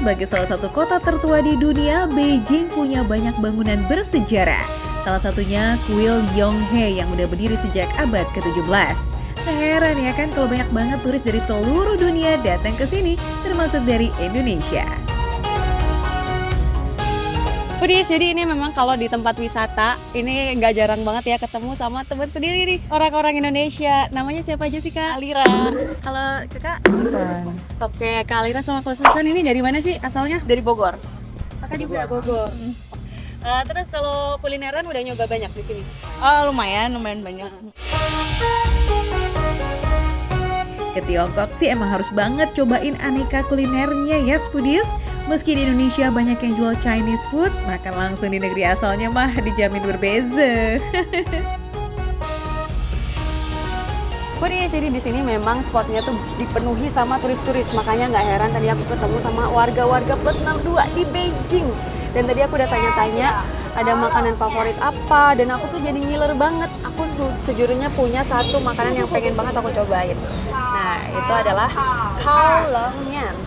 sebagai salah satu kota tertua di dunia, Beijing punya banyak bangunan bersejarah. Salah satunya Kuil Yonghe yang udah berdiri sejak abad ke-17. Gak heran ya kan kalau banyak banget turis dari seluruh dunia datang ke sini, termasuk dari Indonesia. Foodies, jadi ini memang kalau di tempat wisata, ini nggak jarang banget ya ketemu sama teman sendiri nih, orang-orang Indonesia. Namanya siapa aja sih Kak? Alira. Kalau Kakak? Susan. Oke, Kak Alira sama Kak Susan ini dari mana sih asalnya? Dari Bogor. Kakak juga Bogor. Terus kalau kulineran udah nyoba banyak di sini? Oh, lumayan banyak. Ke Tiongkok sih emang harus banget cobain aneka kulinernya ya Foodies. Meski di Indonesia banyak yang jual Chinese food, makan langsung di negeri asalnya mah dijamin berbeza. Foodies, jadi di sini memang spotnya tuh dipenuhi sama turis-turis, makanya nggak heran tadi aku ketemu sama warga-warga plus 62 di Beijing. Dan tadi aku udah tanya-tanya ada makanan favorit apa, dan aku tuh jadi ngiler banget. Aku sejujurnya punya satu makanan yang pengen banget aku cobain. Nah, itu adalah Kaolongmian.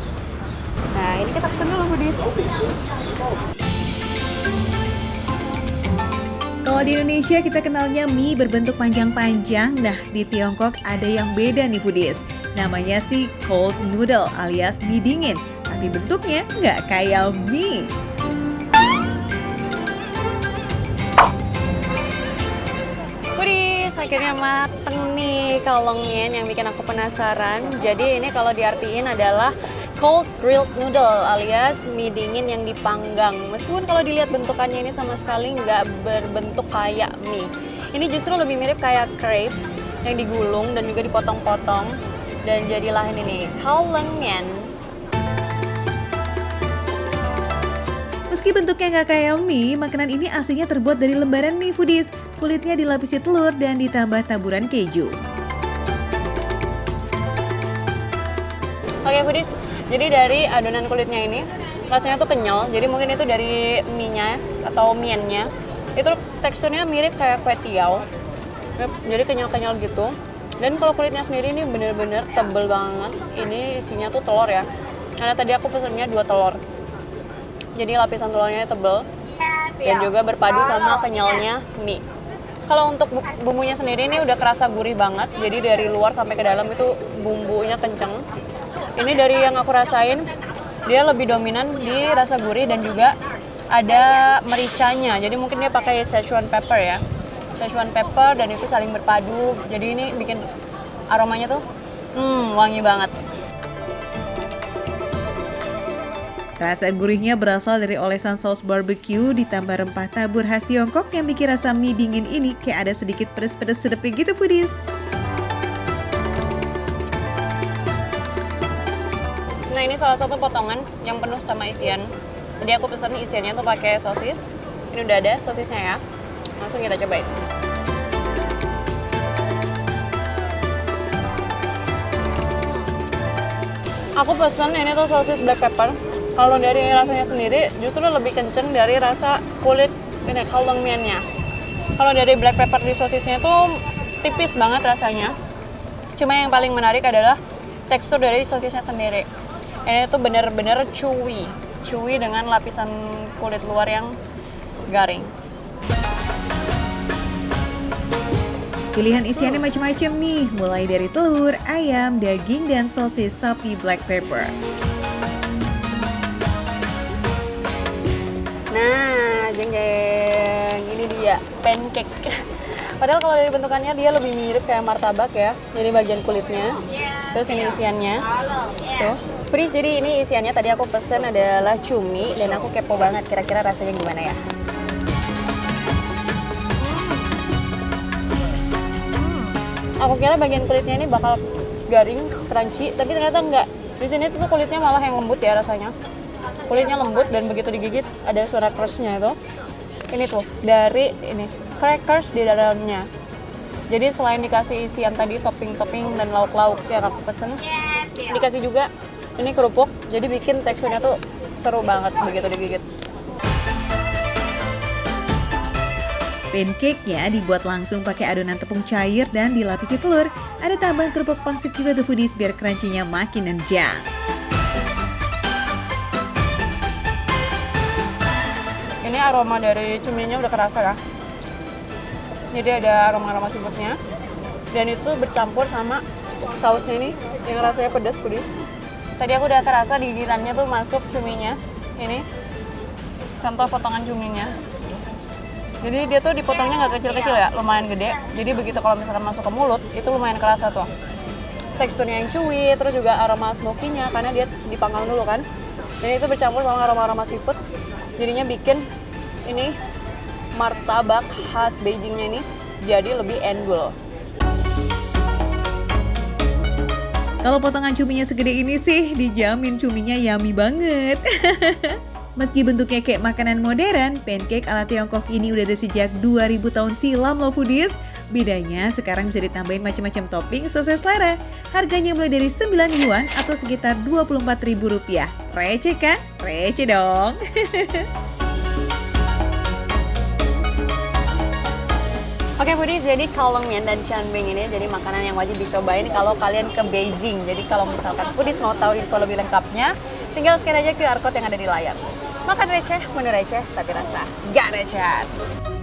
Nah, ini kita pesen dulu, Foodies. Kalau di Indonesia kita kenalnya mie berbentuk panjang-panjang, nah di Tiongkok ada yang beda nih Foodies. Namanya sih cold noodle alias mie dingin, tapi bentuknya nggak kayak mie. Foodies, akhirnya mateng nih Kaolongmian yang bikin aku penasaran. Jadi ini kalau diartiin adalah cold grilled noodle alias mie dingin yang dipanggang. Meskipun kalau dilihat bentukannya ini sama sekali nggak berbentuk kayak mie. Ini justru lebih mirip kayak crepes yang digulung dan juga dipotong-potong. Dan jadilah ini nih, Kaolongmian. Meski bentuknya nggak kayak mie, makanan ini aslinya terbuat dari lembaran mie Foodies. Kulitnya dilapisi telur dan ditambah taburan keju. Oke Foodies, jadi dari adonan kulitnya ini rasanya tuh kenyal, jadi mungkin itu dari mie-nya atau mien-nya. Itu teksturnya mirip kayak kue tiaw, jadi kenyal-kenyal gitu. Dan kalau kulitnya sendiri ini bener-bener tebel banget. Ini isinya tuh telur ya, karena tadi aku pesennya 2 telur. Jadi lapisan telurnya tebel dan juga berpadu sama kenyalnya mie. Kalau untuk bumbunya sendiri ini udah kerasa gurih banget, jadi dari luar sampai ke dalam itu bumbunya kenceng. Ini dari yang aku rasain, dia lebih dominan di rasa gurih dan juga ada mericanya. Jadi mungkin dia pakai Szechuan pepper ya. Szechuan pepper dan itu saling berpadu. Jadi ini bikin aromanya tuh wangi banget. Rasa gurihnya berasal dari olesan saus barbecue ditambah rempah tabur khas Tiongkok yang bikin rasa mie dingin ini kayak ada sedikit pedes-pedes sedepnya gitu Foodies. Nah, ini salah satu potongan yang penuh sama isian. Jadi aku pesen isiannya tuh pakai sosis. Ini udah ada sosisnya ya. Langsung kita cobain. Aku pesen ini tuh sosis black pepper. Kalau dari rasanya sendiri justru lebih kenceng dari rasa kulit ini Kaolongmian-nya. Kalau dari black pepper di sosisnya tuh tipis banget rasanya. Cuma yang paling menarik adalah tekstur dari sosisnya sendiri. Ini tuh bener-bener chewy dengan lapisan kulit luar yang garing. Pilihan isiannya macam-macam nih, mulai dari telur, ayam, daging, dan sosis sapi black pepper. Nah, jeng-jeng, ini dia pancake. Padahal kalau dari bentukannya dia lebih mirip kayak martabak ya. Jadi bagian kulitnya, terus ini isiannya. Tuh, Foodies, jadi ini isiannya tadi aku pesen adalah cumi dan aku kepo banget kira-kira rasanya gimana ya. Aku kira bagian kulitnya ini bakal garing, crunchy, tapi ternyata enggak. Di sini tuh kulitnya malah yang lembut ya rasanya. Kulitnya lembut dan begitu digigit ada suara crush-nya itu. Ini tuh dari ini crackers di dalamnya. Jadi selain dikasih isian tadi topping-topping dan lauk-lauk yang aku pesen, dikasih juga ini kerupuk. Jadi bikin teksturnya tuh seru banget begitu digigit. Pancake-nya dibuat langsung pakai adonan tepung cair dan dilapisi telur. Ada tambahan kerupuk pangsit juga tuh Foodies biar crunchy-nya makin nendang. aroma dari cuminya udah kerasa ya. Jadi ada aroma-aroma seafoodnya. Dan itu bercampur sama sausnya ini yang rasanya pedas. Tadi aku udah kerasa di gigitannya tuh masuk cuminya. Ini contoh potongan cuminya. Jadi dia tuh dipotongnya nggak kecil-kecil ya, lumayan gede. Jadi begitu kalau misalkan masuk ke mulut, itu lumayan kerasa tuh. Teksturnya yang chewy, terus juga aroma smoky-nya karena dia dipanggang dulu kan. Dan itu bercampur sama aroma-aroma seafood. Jadinya bikin ini martabak khas Beijingnya ini jadi lebih endul. Kalau potongan cuminya segede ini sih, dijamin cuminya yummy banget. Meski bentuknya kayak makanan modern, pancake ala Tiongkok ini udah ada sejak 2000 tahun silam loh foodies. Bedanya sekarang bisa ditambahin macam-macam topping sesuai selera. Harganya mulai dari 9 yuan atau sekitar Rp24.000. Receh kan? Receh dong. Oke foodies, jadi kalongmian dan chanbing ini jadi makanan yang wajib dicobain kalau kalian ke Beijing. Jadi kalau misalkan foodies mau tahu info lebih lengkapnya, tinggal scan aja QR code yang ada di layar. Makan receh, menu receh, tapi rasa gak receh.